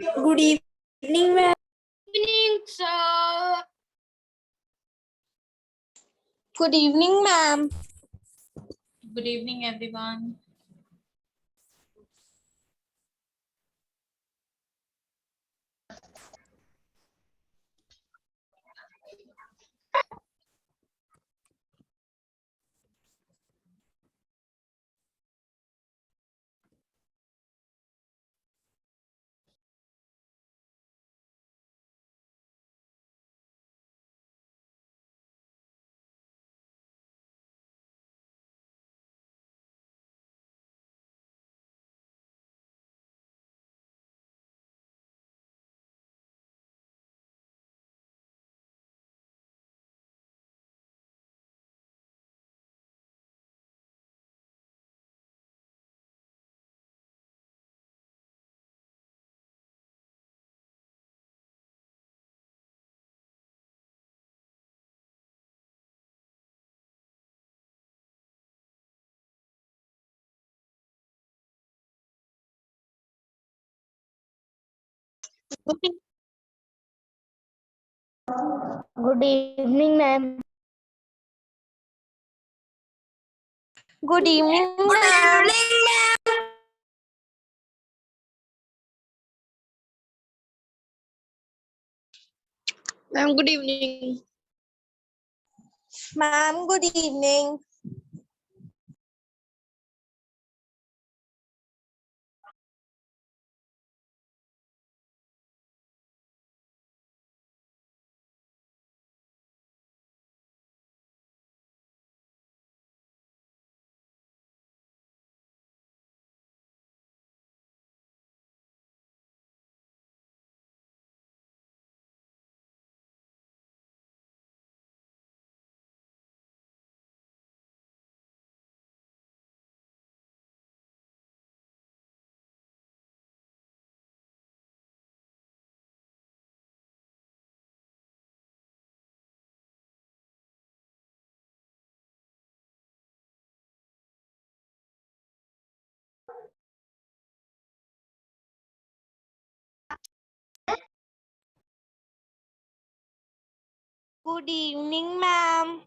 Good evening, ma'am. Evening, sir. Good evening, ma'am. Good evening, everyone. Good evening, ma'am. Good evening, ma'am. Ma'am, good evening. Ma'am, good evening. Good evening, ma'am.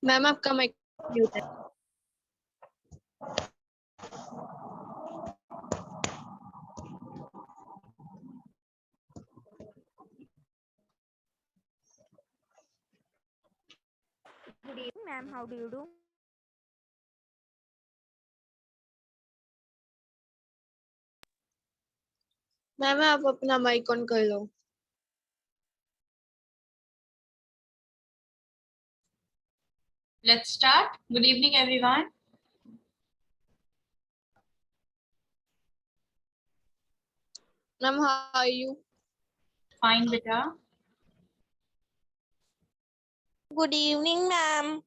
Ma'am आपका mic mute है. Good evening, ma'am. How do you do? Ma'am आप अपना mic on कर लो. Let's start. Good evening, everyone. Ma'am, how are you? Fine, beta. Good evening, ma'am.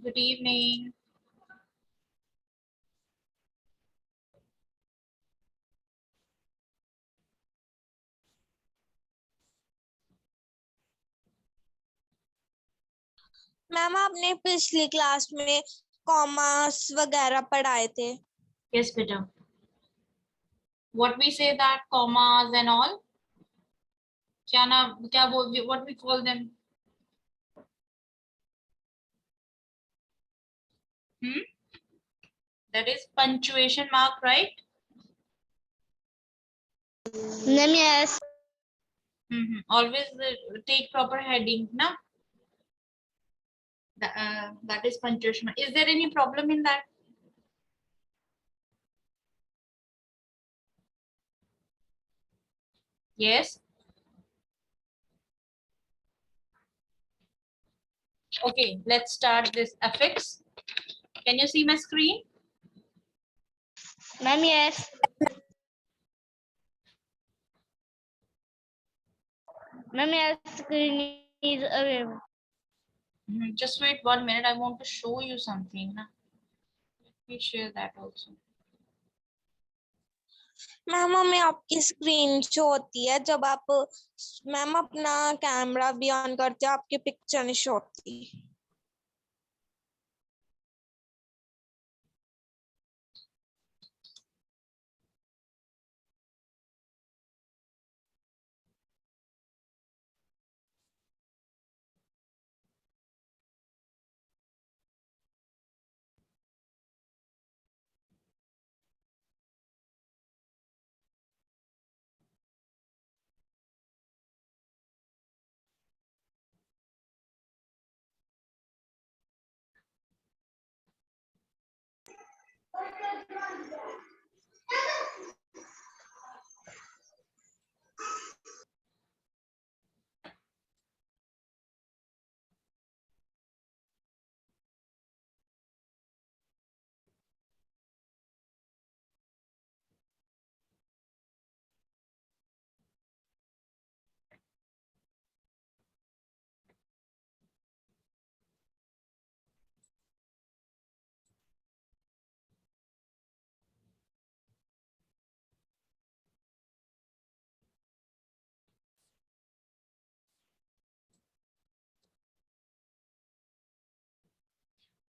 Good evening. Ma'am आपने पिछली class में commas वगैरह पढ़ाए थे. Yes, beta. What we say that commas and all. What we call them? That is punctuation mark, right? Ma'am, yes. Always take proper heading, na? That is punctuation mark. Is there any problem in that? Yes. Okay, let's start this affix. Can you see my screen? Ma'am, yes. Ma'am, yes, screen is available. Just wait 1 minute. I want to show you something. Na? Let me share that also. Ma'am हमें आपकी screen show होती है जब आप ma'am अपना camera भी on करते हो आपकी पिक्चर नहीं शो होती.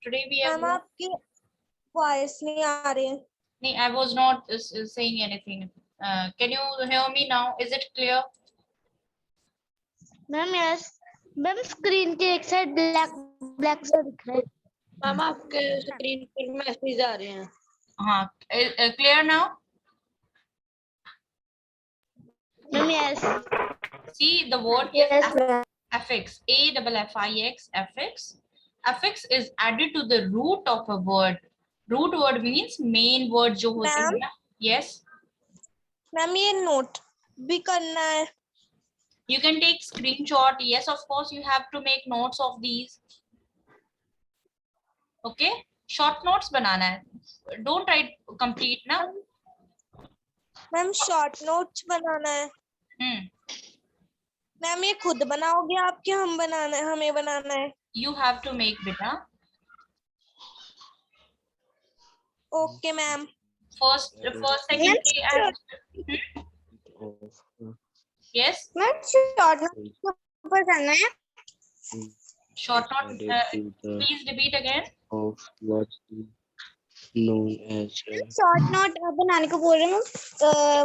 Today we have. मैम आपकी वॉइस नहीं आ रही है. Nee, I was not saying anything. Can you hear me now? Is it clear? Ma'am, yes. Ma'am, screen के एक साइड ब्लैक सा दिख रहा है. मैम आपके स्क्रीन पर मैसेज आ रहे हैं. हाँ, clear now? Ma'am, yes. See the word Yes, is ma'am. affix. A-F-F-I-X, affix. Affix is added to the root of a word. Root word means main word जो होते हैं ना. Yes. मैम ये note भी करना है. You can take screenshot. Yes, of course, you have to make notes of these. Okay. Short notes बनाना है. Don't write complete ना. मैम शॉर्ट नोट्स बनाना है. मैम ये खुद बनाओगे आपके हम बनाना है हमें बनाना है. You have to make beta. Okay ma'am. First, second day and yes. Ma'am, short note ऊपर करना है. Short note. Please repeat again. Of what's known as short note बनाने को बोल रही हूँ.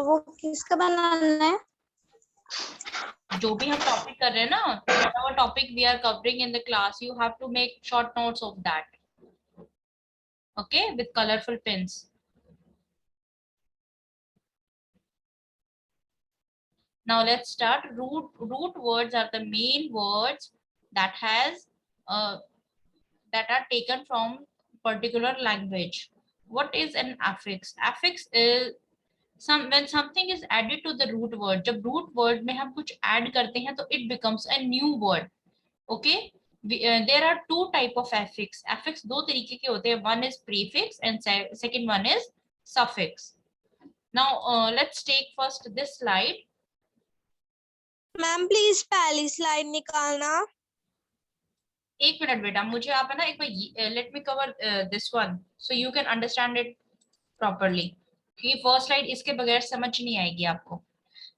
वो किसका बनाना है? जो भी हम टॉपिक कर रहे हैं ना, whatever topic we are covering in the class, you have to make short notes of that. Okay, with colorful pens. Now let's start. Root words are the main words that has that are taken from particular language. What is an affix? Affix is when something is added to the root word. जब root word में हम कुछ add करते हैं तो it becomes a new word. Okay. There are two type of affix. Affix दो तरीके के होते हैं. One is prefix and second one is suffix. Now let's take first this slide. Ma'am please पहली स्लाइड निकालना. एक मिनट बेटा, मुझे आप है ना एक बार let me cover this one so you can understand it properly. कि फर्स्ट स्लाइड इसके बगैर समझ नहीं आएगी आपको.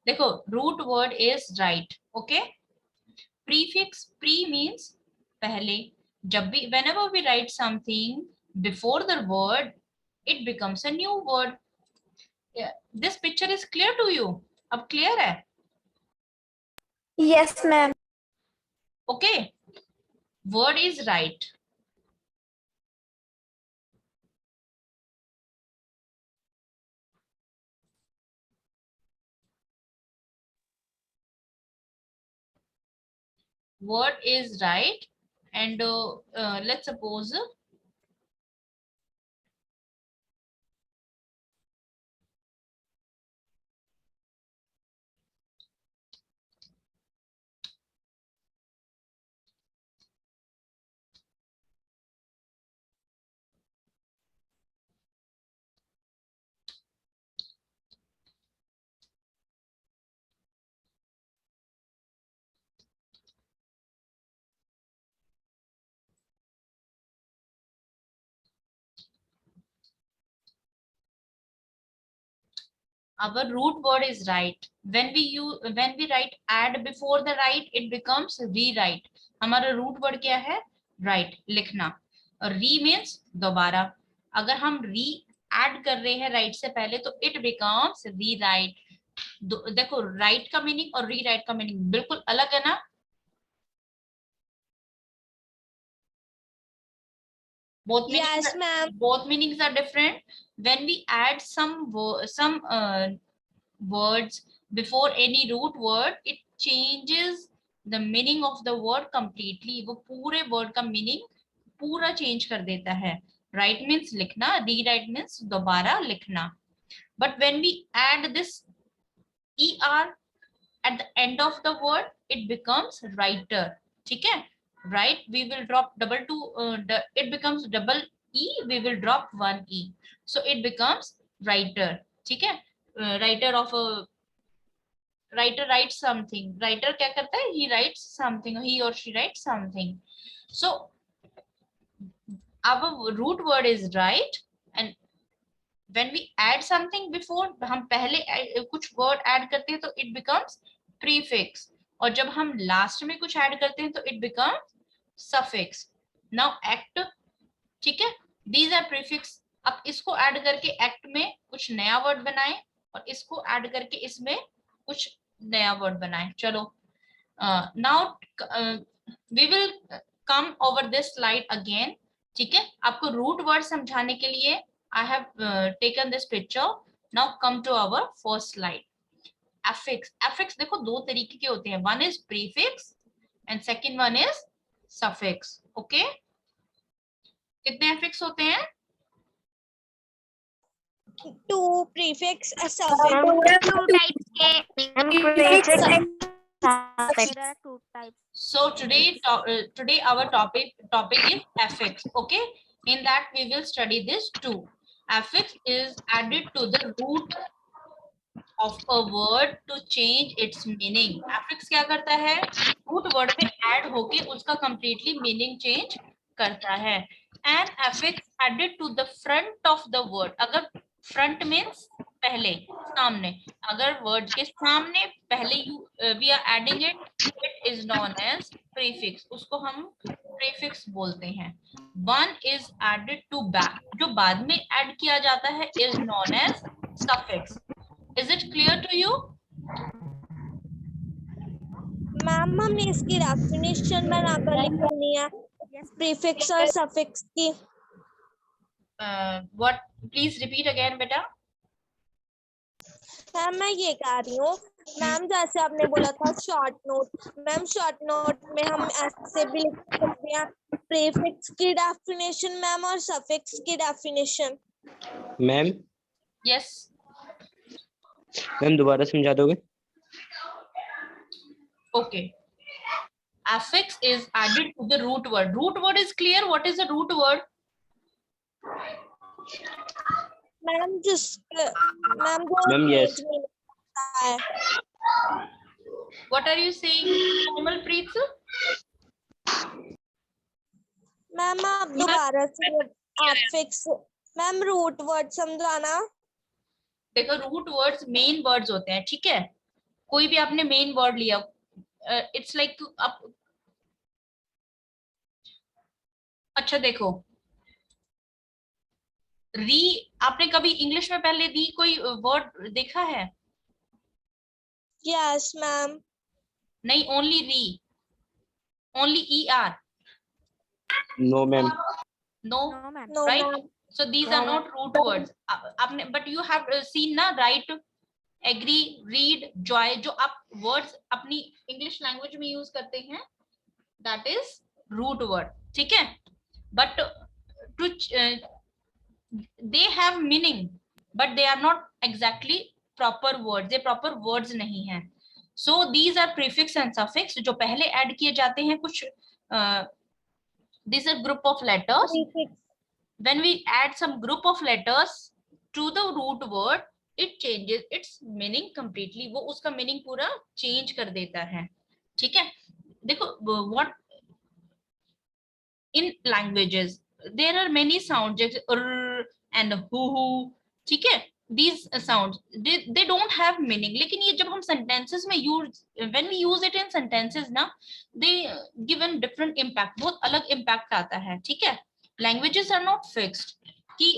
देखो, root word is right. Okay. Prefix, pre means पहले. जब भी whenever we write something before the word, it becomes a new word. This picture is clear to you? अब clear है? Yes, ma'am. Okay. Word is right. Word is right, and let's suppose our root word is write. When we write add before the write, it becomes rewrite. हमारा root word क्या है? write, लिखना. और re means दोबारा. अगर हम re add कर रहे हैं write से पहले तो it becomes rewrite. देखो write का मीनिंग और rewrite का मीनिंग बिल्कुल अलग है ना. Both meanings, Yes, ma'am. both meanings are different. When we add some words before any root word, it changes the meaning of the word completely. वो पूरे word का meaning पूरा change कर देता है. Write means लिखना, rewrite means दोबारा लिखना. But when we add this er at the end of the word, it becomes writer. ठीक है? Right, we will drop it becomes double e, we will drop one e, so it becomes writer. ठीक है? Writer writes something. Writer क्या करता है? He writes something, he or she writes something. So our root word is write, and when we add something before, हम पहले कुछ word add करते हैं तो it becomes prefix, और जब हम last में कुछ add करते हैं तो it becomes suffix. Now act, ठीक है? These are prefix. अब इसको add करके act में कुछ नया word बनाएं और इसको add करके इसमें कुछ नया word बनाएं. चलो, now we will come over this slide again. ठीक है? आपको root word समझाने के लिए I have taken this picture. Now come to our first slide. Affix. Affix देखो दो तरीके के होते हैं. One is prefix and second one is suffix. Okay? कितने affix होते हैं? 2 prefix and There suffix. are two types. So today our topic is affix. Okay? In that we will study this too. Affix is added to the root of a word to change its meaning. Affix क्या करता है? root word में add होके उसका completely meaning change करता है. An affix added to the front of the word. अगर front means पहले, सामने. अगर word के सामने पहले we are adding it, it is known as prefix. उसको हम prefix बोलते हैं. One is added to back. जो बाद में add किया जाता है is known as suffix. Is it clear to you? Ma'am हमने इसकी डेफिनेशन बनाकर लिखनी है प्रीफिक्स और सफिक्स की. What? Please repeat again, beta. Ma'am मैं ये कह रही हूँ मैम जैसे आपने बोला था short note, ma'am short note में हम ऐसे भी लिख सकते हैं प्रीफिक्स की डेफिनेशन मैम और सफिक्स की डेफिनेशन. Ma'am Yes. मैम दोबारा समझा दोगे? Okay. Affix is added to the root word. Root word is clear. What is the root word? Ma'am ma'am ma'am yes. What are you saying, Komal Preet? Ma'am आप दोबारा से affix ma'am root word समझाना. देखो root words main words होते हैं. ठीक है? कोई भी आपने मेन वर्ड लिया, इट्स लाइक आप. अच्छा देखो, री आपने कभी इंग्लिश में पहले री कोई वर्ड देखा है? Yes ma'am. नहीं, only re, only E R. No ma'am. No, No, ma'am. No right? Ma'am. So these are not root words. आपने but you have seen ना, write, agree, read, joy, जो आप words अपनी English language में use करते हैं, that is root word. ठीक है? But they have meaning, but they are not exactly proper words. they proper words नहीं हैं. So these are prefix and suffix जो पहले add किए जाते हैं. कुछ these are group of letters. When we add some group of letters to the root word, it changes its meaning completely. वो उसका meaning पूरा change कर देता है. ठीक है? देखो, what in languages there are many sounds and hoo. ठीक है? these sounds, they don't have meaning, लेकिन ये जब हम sentences में use, when we use it in sentences ना, they give a different impact, बहुत अलग impact आता है, ठीक है? Languages are not fixed कि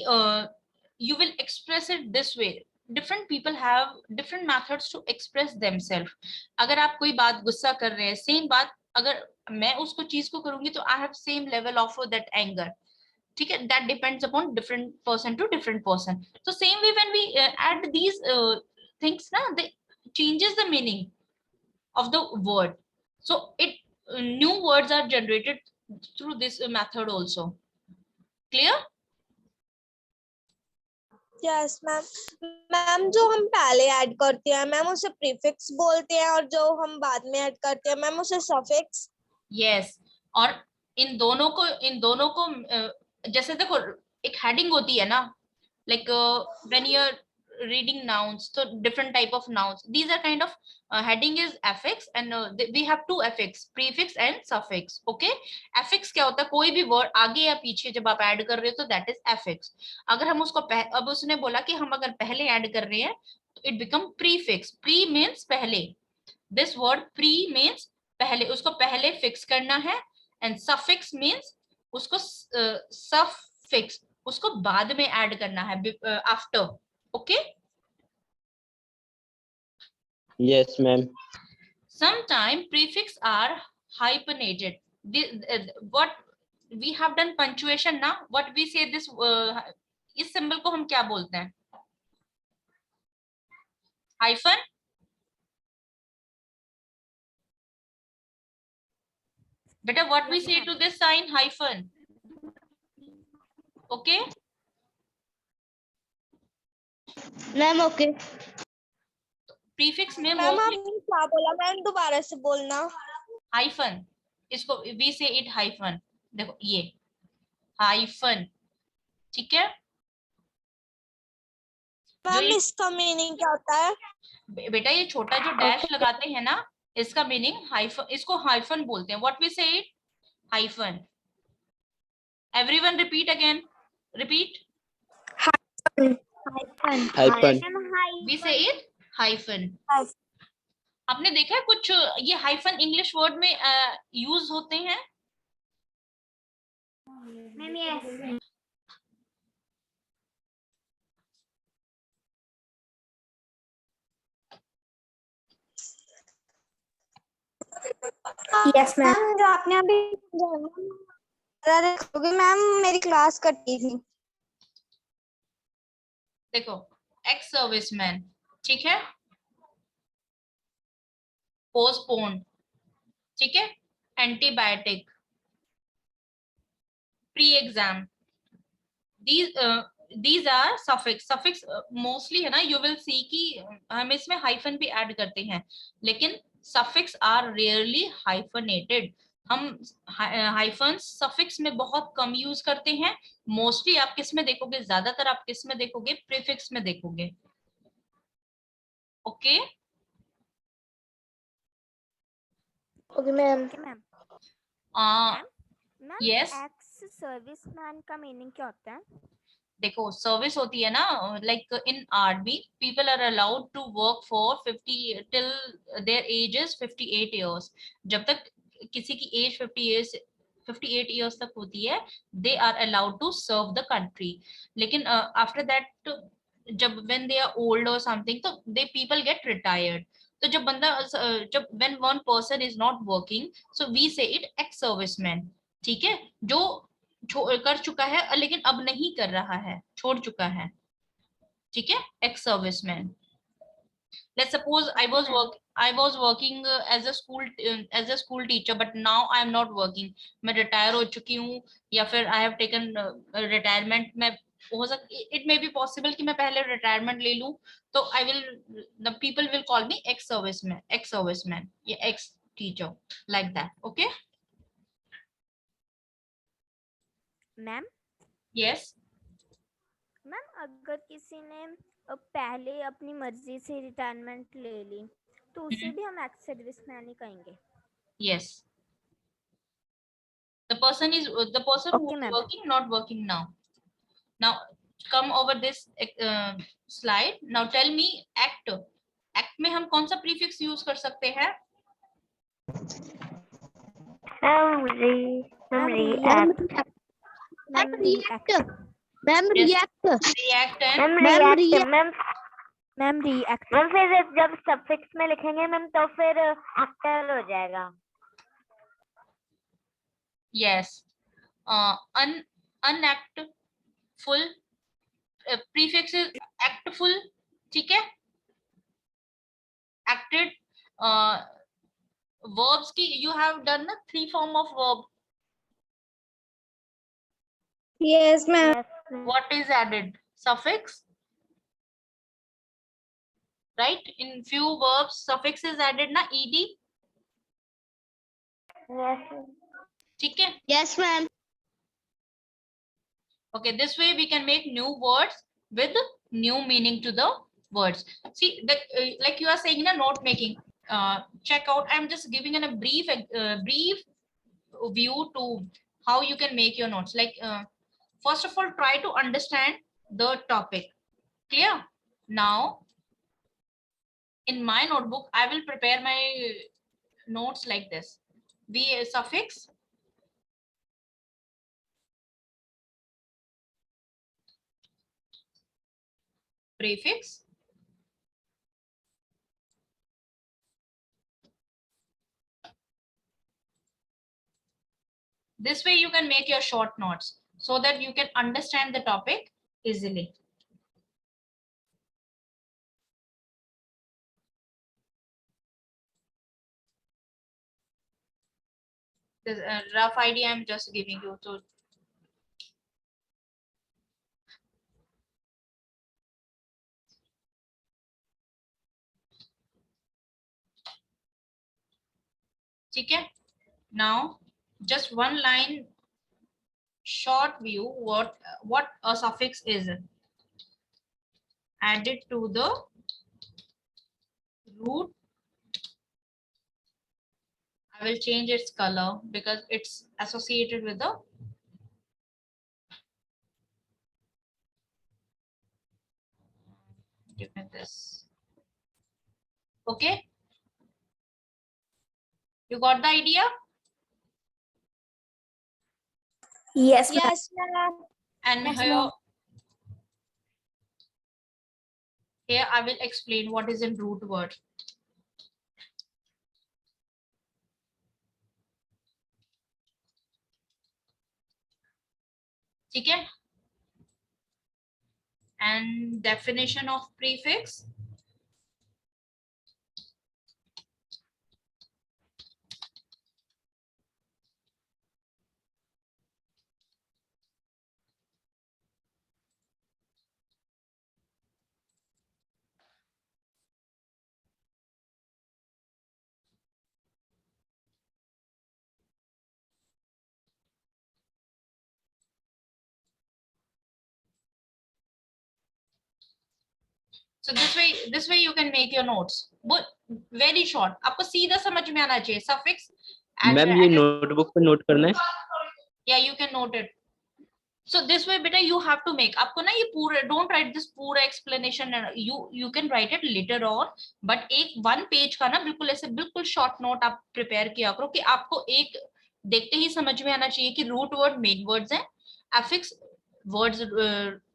you will express it this way. Different people have different methods to express themselves. अगर आप कोई बात गुस्सा कर रहे हैं, same बात अगर मैं उसको चीज को करूंगी तो I have same level of that anger, ठीक है? That depends upon different person to different person. So same way when we add these things na, they changes the meaning of the word. So it new words are generated through this method also. Clear? Yes ma'am. Ma'am जो हम पहले add करते हैं ma'am उसे prefix बोलते हैं और जो हम बाद में ऐड करते हैं मैम उसे सफिक्स। यस, और इन दोनों को जैसे देखो एक हेडिंग होती है ना, like when you are reading nouns, so different type of nouns, these are kind of heading is affix and we have two affix, prefix and suffix. Okay, affix क्या होता है? कोई भी word आगे या पीछे जब आप ऐड कर रहे हो तो that is affix. अगर हम उसको अब उसने बोला कि हम अगर पहले ऐड कर रहे हैं तो it become prefix. Pre means पहले, this word pre means पहले, उसको पहले फिक्स करना है, एंड सफिक्स मींस उसको सफिक्स उसको बाद में ऐड करना है, after. Okay, Yes, ma'am. sometimes prefix are hyphenated. What we have done punctuation ना, what we say this इस सिंबल को हम क्या बोलते हैं? हाइफन. बेटा what we say to this sign hyphen? Okay, ma'am okay. prefix में मैम mostly आपने क्या बोला मैम दोबारा से बोलना। हाइफन, इसको we say it hyphen. देखो ये हाइफन, ठीक है? मैम इसका मीनिंग क्या होता है? बेटा ये छोटा जो डैश लगाते हैं ना, इसका मीनिंग हाइफन, इसको हाइफन बोलते हैं. What we say it? Hyphen. Everyone repeat again, repeat. Hyphen. We say it hyphen. आपने देखा है कुछ ये हाइफन इंग्लिश वर्ड में यूज होते हैं? Ma'am yes. Yes ma'am. जो आपने अभी देखोगे मैम मेरी क्लास कटी थी। देखो एक्स सर्विसमैन, ठीक है? पोस्टपोन, ठीक है? Antibiotic, pre exam, these are suffix mostly है ना, you will see कि हम इसमें हाइफन भी ऐड करते हैं, लेकिन suffix are rarely hyphenated. हम हाइफन सफिक्स में बहुत कम यूज करते हैं. मोस्टली आप किस में देखोगे? ज्यादातर आप किस में देखोगे? प्रीफिक्स में देखोगे. Okay, okay ma'am. Yes. Ex serviceman का मीनिंग क्या होता है? देखो सर्विस होती है ना, like in army people are allowed to work for 50 till there age is 58 years. जब तक किसी की एज 58 इयर्स तक होती है, they are allowed to serve the country. लेकिन आफ्टर दैट जब व्हेन दे आर ओल्ड और समथिंग, तो दे पीपल गेट रिटायर्ड. तो जब बंदा जब when one person is not working, so we say it ex serviceman, ठीक है? जो कर चुका है लेकिन अब नहीं कर रहा है, छोड़ चुका है, ठीक है? Ex serviceman. Let's suppose I was working as a school teacher, but now I am not working. मैं retire हो चुकी हूँ या फिर I have taken retirement. मैं हो it may be possible कि मैं पहले retirement ले लूँ, तो the people will call me ex serviceman या ex teacher, like that. Okay? Ma'am Yes. Ma'am अगर किसी ने पहले अपनी मर्जी से रिटायरमेंट ले ली तो उसे भी हम एक्स सर्विसमैन ही कहेंगे? Yes. The person who Okay, is ma'am. working, not working now. Now come over this slide. Now tell me act. Act में हम कौन सा prefix use कर सकते हैं? react React and ma'am react ma'am फिर जब सफिक्स में लिखेंगे मैम तो फिर एक्टर हो जाएगा. yes. Unactful prefix is actful. ठीक है? Acted verbs की you have done na 3 form of verb. Yes, ma'am. What is added? Suffix. Right? In few verbs, suffix is added na ed. Yes. ठीक है? Yes, ma'am. Okay, this way we can make new words with new meaning to the words. See, like you are saying in a note making, check out. I'm just giving a brief view to how you can make your notes. Like, first of all, try to understand the topic. Clear? Now, in my notebook, I will prepare my notes like this. Be suffix. Prefix. This way you can make your short notes so that you can understand the topic easily. This rough idea I'm just giving you. So okay. Now just one line short view what a suffix is. Added to the root. I will change its color because it's associated with the give me this. Okay, you got the idea? Yes, Yes, ma'am. And Yes, here, ma'am. here I will explain what is in root word. Okay. And definition of prefix. So this way you can make your notes. But very short. आपको सीधा समझ में आना चाहिए. Suffix. Ma'am ये notebook पे note करना है. Yeah, you can note it. So this way, beta, you have to make. आपको ना ये पूरा don't write this पूरा explanation. You can write it later on. But एक one page का ना बिल्कुल ऐसे बिल्कुल short note आप prepare किया करो कि आपको एक देखते ही समझ में आना चाहिए कि root word main words हैं. Affix words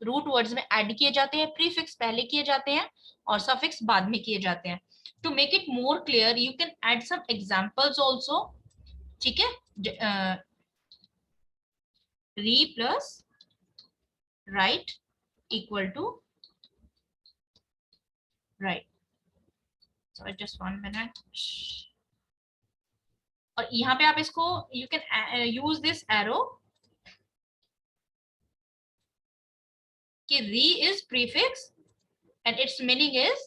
root words में add किए जाते हैं. Prefix पहले किए जाते हैं और suffix बाद में किए जाते हैं. To make it more clear, you can add some examples also. ठीक है? Re plus right equal to right. So just 1 minute. और यहाँ पे आप इसको you can use this arrow कि re is prefix and its meaning is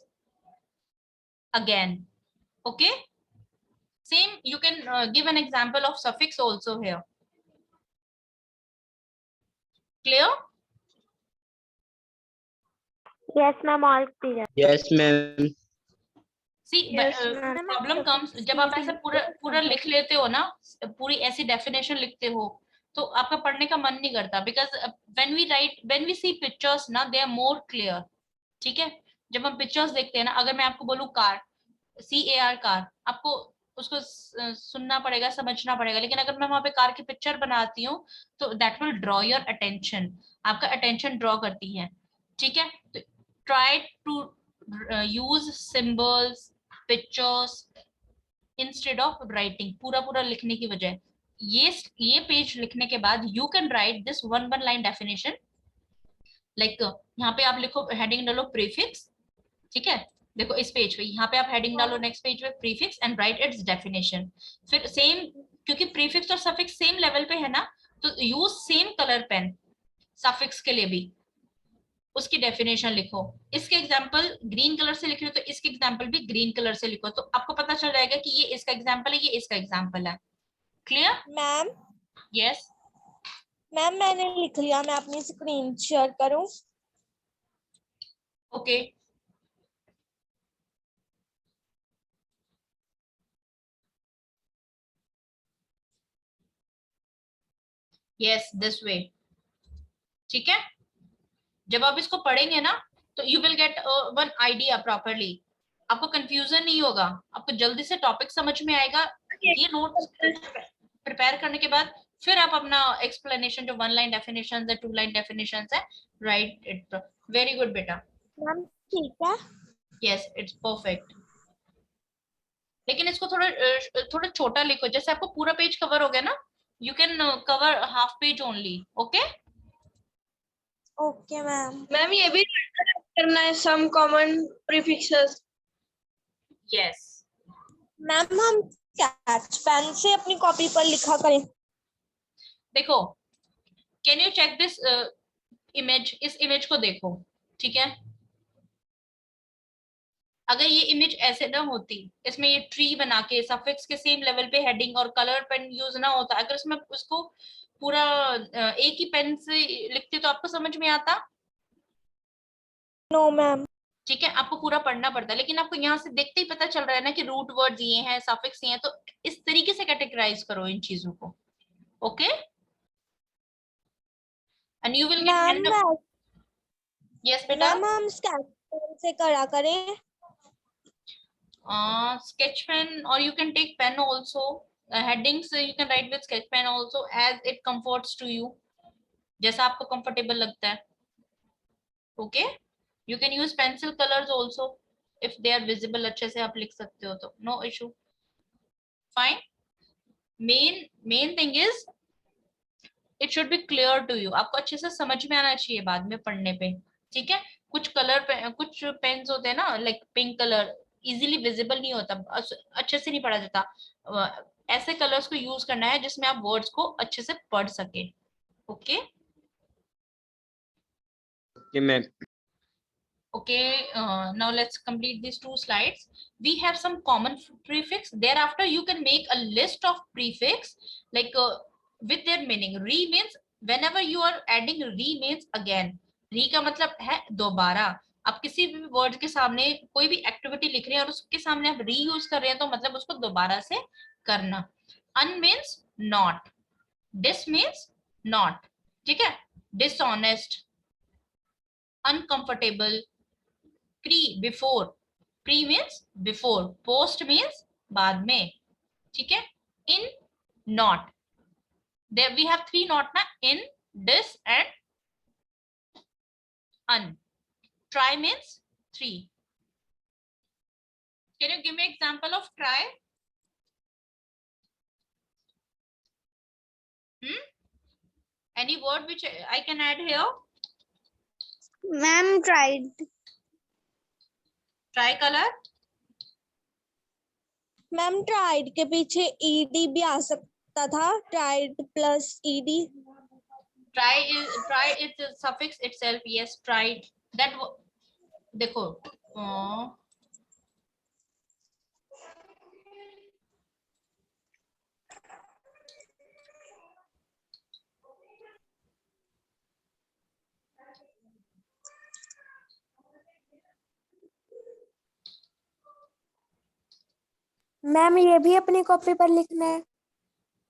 again. Okay. Same you can give an example of suffix also here. Clear? yes, ma'am. All clear. Yes, ma'am. See, Yes, problem comes जब आप ऐसा पूरा लिख लेते हो ना, पूरी ऐसी definition लिखते हो, तो आपका पढ़ने का मन नहीं करता, because when we see pictures ना, दे आर मोर क्लियर। ठीक है, जब हम पिक्चर्स देखते हैं ना, अगर मैं आपको बोलूँ कार, CAR कार, आपको उसको सुनना पड़ेगा, समझना पड़ेगा, लेकिन अगर मैं वहां पे कार की पिक्चर बनाती हूँ तो that will draw your attention, आपका अटेंशन ड्रॉ करती है। ठीक है, तो try to use symbols, pictures instead of writing, पूरा पूरा लिखने की बजाय। ये पेज लिखने के बाद you can write this one line definition, like यहाँ पे आप लिखो, हेडिंग डालो प्रीफिक्स। ठीक है, देखो इस पेज पे, यहाँ पे आप हेडिंग डालो, नेक्स्ट पेज पे prefix and write its definition. फिर सेम, क्योंकि प्रीफिक्स और सफिक्स सेम लेवल पे है ना, तो use same colour pen suffix के लिए भी, उसकी डेफिनेशन लिखो। इसके एग्जांपल ग्रीन कलर से लिख रहे हो तो इसके एग्जांपल भी ग्रीन कलर से लिखो, तो आपको पता चल जाएगा कि ये इसका एग्जांपल है, ये इसका एग्जांपल है। क्लियर? Ma'am yes. मैम मैंने लिख लिया, मैं अपनी स्क्रीन शेयर करूं? Okay, yes this way. ठीक है, जब आप इसको पढ़ेंगे ना तो you will get one idea properly, आपको कंफ्यूजन नहीं होगा, आपको जल्दी से टॉपिक समझ में आएगा। ये नोट्स प्रिपेयर करने के बाद फिर आप अपना एक्सप्लेनेशन, जो वन लाइन डेफिनेशंस है, टू लाइन डेफिनेशंस है, राइट इट। वेरी गुड बेटा। मैम ठीक है। यस इट्स परफेक्ट, लेकिन इसको थोड़ा छोटा लिखो, जैसे आपको पूरा पेज कवर हो गया ना, you can cover half page only. Okay okay ma'am. Ma'am ये भी करना है, some common prefixes. Yes, ma'am हम स्केच पेन से अपनी कॉपी पर लिखा करें? देखो, can you check this image, इस इमेज को देखो। ठीक है, अगर ये इमेज ऐसे ना होती, इसमें ये ट्री बना के सफिक्स के सेम लेवल पे हेडिंग और कलर पेन यूज ना होता, अगर इसमें उसको पूरा एक ही पेन से लिखते तो आपको समझ में आता? No ma'am. ठीक है, आपको पूरा पढ़ना पड़ता है, लेकिन आपको यहाँ से देखते ही पता चल रहा है ना कि रूट वर्ड्स ये हैं, सफिक्स ये हैं, तो इस तरीके से कैटेगराइज करो इन चीजों को। Okay, and you will ma'am get. Yes बेटा। मैम हम स्केच पेन से करा करें? Sketch pen, or you can take pen also. Headings you can write with sketch pen also, as it comforts to you, जैसा आपको comfortable लगता है। Okay, you can use pencil colors also if they are visible, अच्छे से आप लिख सकते हो तो no issue, fine. Main thing is it should be clear to you, आपको अच्छे से समझ में आना चाहिए बाद में पढ़ने पे। ठीक है, कुछ कुछ पेन्स होते हैं ना, like pink colour easily visible नहीं होता, अच्छे से नहीं पढ़ा जाता, ऐसे कलर्स को यूज करना है जिसमें आप वर्ड्स को अच्छे से पढ़ सके। Okay okay ma'am. Okay, now let's complete these 2 slides. We have some common prefix. Thereafter, you can make a list of prefix like with their meaning. Re means whenever you are adding re means again. Re का मतलब है दोबारा। आप किसी भी word के सामने कोई भी एक्टिविटी लिख रहे हैं और उसके सामने आप री यूज कर रहे हैं तो मतलब उसको दोबारा से करना। Un means not, dis means not, ठीक है, dishonest, uncomfortable, before, pre means before, post means बाद में। ठीक है, in, not, there we have 3 not na, in, dis and un. Try means 3. Can you give me example of try? Any word which I can add here? Ma'am tried. Tricolor, ma'am tried के पीछे ED भी आ सकता था, tried plus ED. try is a suffix itself. Yes, tried, that देखो ma'am ये भी अपनी copy पर लिखना है?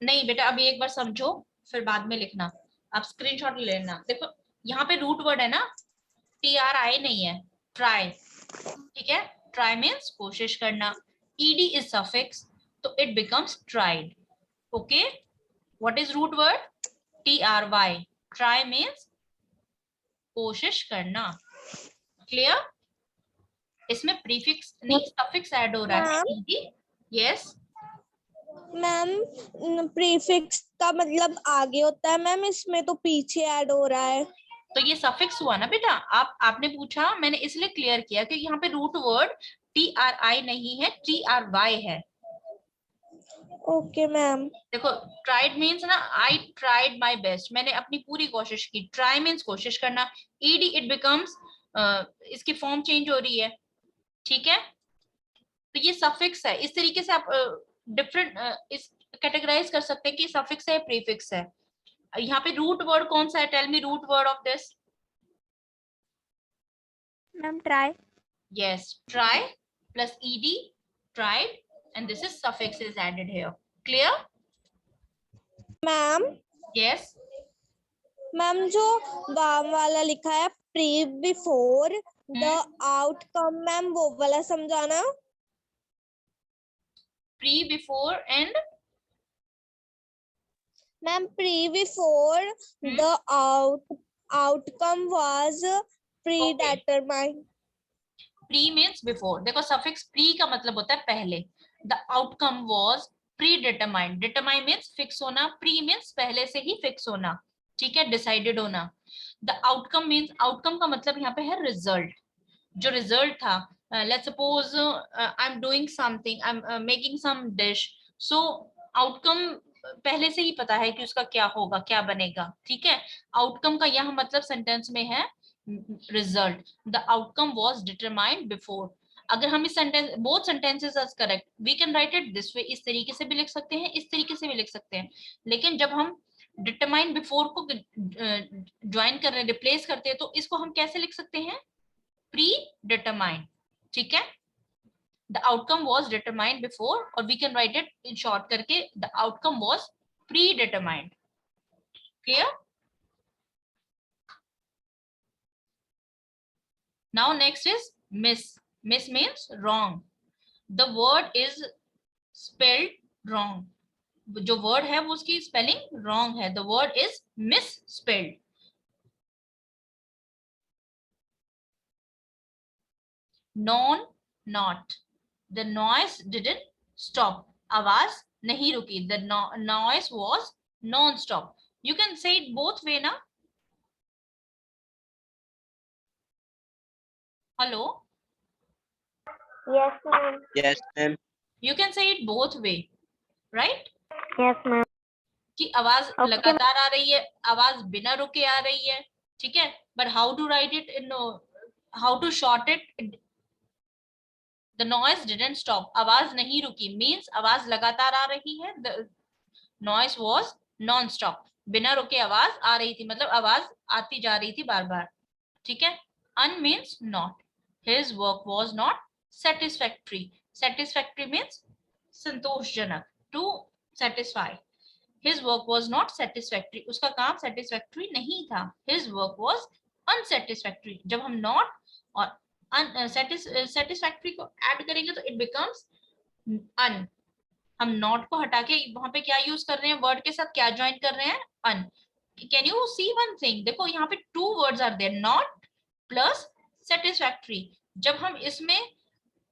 नहीं बेटा, अभी एक बार समझो, फिर बाद में लिखना, आप स्क्रीनशॉट ले लेना। देखो यहाँ पे रूट वर्ड है ना, TRI नहीं है, ट्राई, ठीक है। ट्राई मीन्स कोशिश करना, ED इज सफिक्स, तो it becomes tried. Okay, what is root word? TRY, try means कोशिश करना। क्लियर? इसमें प्रीफिक्स नहीं सफिक्स ऐड हो रहा है, ma'am ED। Yes, ma'am prefix का मतलब आगे होता है मैम, इसमें तो पीछे ऐड हो रहा है। तो ये सफिक्स हुआ ना बेटा। आपने पूछा, मैंने इसलिए क्लियर किया कि यहाँ पे रूट वर्ड TRI नहीं है, TRY है। Okay ma'am. देखो ट्राइड मीन्स ना, आई ट्राइड माई बेस्ट, मैंने अपनी पूरी कोशिश की। ट्राई मीन्स कोशिश करना, ED इट बिकम्स, इसकी फॉर्म चेंज हो रही है, ठीक है। तो ये सफिक्स है, इस तरीके से आप डिफरेंट इस कैटेगराइज कर सकते हैं कि सफिक्स है प्रीफिक्स है। यहाँ पे रूट वर्ड कौन सा है? Tell me root word of this. Ma'am try. Yes, try plus ED, tried, and this is suffix is added here. Clear? Ma'am Yes. Ma'am जो वाम वाला लिखा है pre before the outcome, ma'am वो वाला समझाना। Pre, before, and ma'am pre before the outcome was pre determined. pre means before। देखो suffix pre का मतलब होता है पहले। The outcome was predetermined। determine means fix होना, pre means पहले से ही fix होना, ठीक है, decided होना। The outcome means, outcome का मतलब यहाँ पे है result। जो result था, let's suppose I'm doing something, I'm making some dish, so outcome पहले से ही पता है कि उसका क्या होगा, क्या बनेगा, ठीक है। outcome का यह मतलब सेंटेंस में है result। the outcome was determined before। अगर हम इस sentence, both sentences are correct, we can write it this way, इस तरीके से भी लिख सकते हैं, इस तरीके से भी लिख सकते हैं। लेकिन जब हम डिटरमाइन बिफोर को ज्वाइन कर रहे हैं, रिप्लेस करते हैं, तो इसको हम कैसे लिख सकते हैं? प्री डिटरमाइंड, ठीक है। the outcome was determined before, और we can write it in short करके the outcome was predetermined। clear? Now next is miss। miss means wrong। the word is spelled wrong। जो word है वो उसकी spelling wrong है। the word is misspelled। non, not। the noise didn't stop। आवाज नहीं रुकी। the noise was non-stop। you can say it both way ना। hello, Yes, ma'am. Yes, ma'am. you can say it both way, right? Yes, ma'am. कि आवाज Okay. लगातार आ रही है, आवाज बिना रुके आ रही है, ठीक है। But how to write it in, how to short it? the noise didn't stop। आवाज नहीं रुकी मींस आवाज लगातार आ रही है। the noise was non stop। बिना रुके आवाज आ रही थी, मतलब आवाज आती जा रही थी बार बार, ठीक है। un means not। his work was not satisfactory। satisfactory means संतोषजनक, to satisfy। his work was not satisfactory। उसका काम satisfactory नहीं था। his work was unsatisfactory। जब हम not और satisfactory को ऐड करेंगे तो it becomes un। हम not को हटा के वहां पे क्या यूज कर रहे हैं, वर्ड के साथ क्या ज्वाइन कर रहे हैं? un। Can you see one thing? देखो यहाँ पे two words are there, not plus satisfactory। जब हम इसमें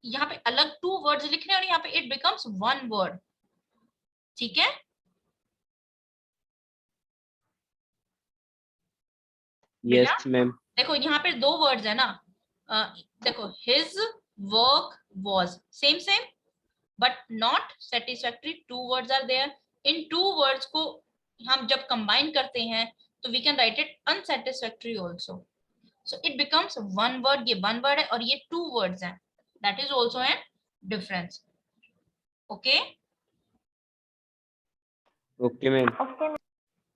यहाँ पे अलग टू वर्ड्स लिख रहे हैं और यहाँ पे it becomes one word, ठीक है। Yes, ma'am. देखो यहाँ पे दो वर्ड्स है ना, देखो his work was same same, but not satisfactory two words are there. इन टू वर्ड्स को हम जब कंबाइन करते हैं तो we can write it unsatisfactory also। so it becomes one word। ये one word है और ये two words हैं, that is also a difference। okay, Okay, ma'am. Okay.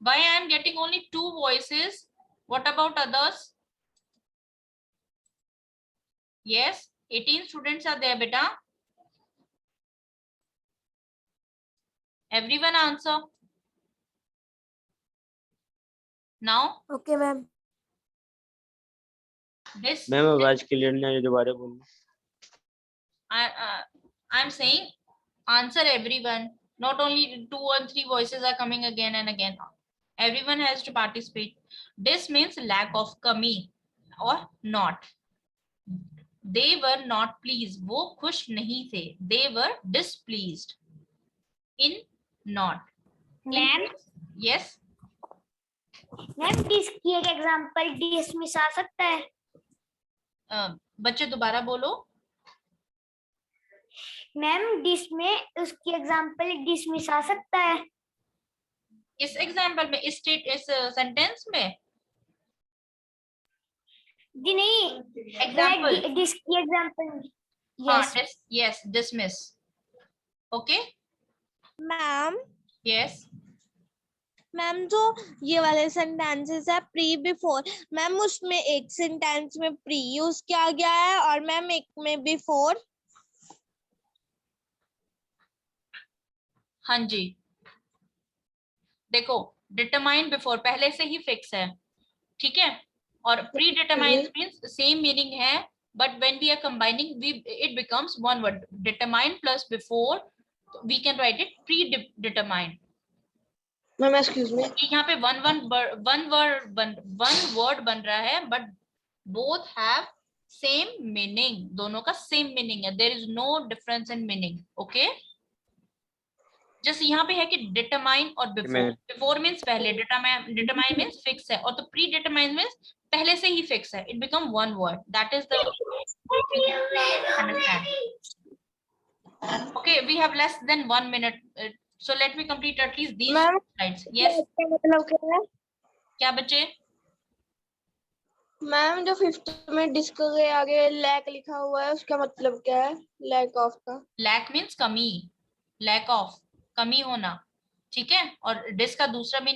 why I am getting only two voices? What about others? Yes, 18 students are there beta। everyone answer। now okay ma'am. this ma'am आवाज clear नहीं आ रही, दोबारा बोलना। I'm saying answer everyone. Not only 2 or 3 voices are coming again and again. Everyone has to participate. This means lack of कमी or not. They were not pleased. वो खुश नहीं थे. They were displeased. In not. Ma'am Yes. Ma'am dis की एक example dismiss आ सकता है। बच्चे दोबारा बोलो। मैम डिस में उसकी एग्जांपल डिसमिस आ सकता है। इस एग्जाम्पल में, इस सेंटेंस में जी नहीं, एग्जाम्पल, डिस की एग्जांपल। हाँ, yes, dismiss. Okay. Ma'am Yes. Ma'am जो ये वाले सेंटेंसेस है प्री बिफोर, मैम उसमें एक सेंटेंस में प्री यूज किया गया है और मैम एक में बिफोर। हाँ जी, देखो डिटरमाइन बिफोर पहले से ही फिक्स है, ठीक है, और pre determine means same meaning है, but when we are combining we it becomes one word. Determine plus before we can write it pre determine. Ma'am excuse me, यहाँ पे वन वर्ड बन रहा है, but both have same meaning, दोनों का same meaning है, there is no difference in meaning. Okay, just यहाँ पे है कि डिटरमाइन और बिफोर। बिफोर मीन्स पहले, डिटरमाइन मीन्स फिक्स है, और तो प्री डिटरमाइन मीन्स पहले से ही फिक्स है, it become one word, that is the understand. Okay, we have less than 1 minute, so let me complete at least these Ma'am, slides. Yes, मतलब क्या है? क्या बच्चे? मैम जो 5th में डिस्क के आगे लैक लिखा हुआ है उसका मतलब क्या है? लैक ऑफ का। लैक मीन्स कमी, लैक ऑफ कमी होना, ठीक है, और डिस का दूसरा मीनिंग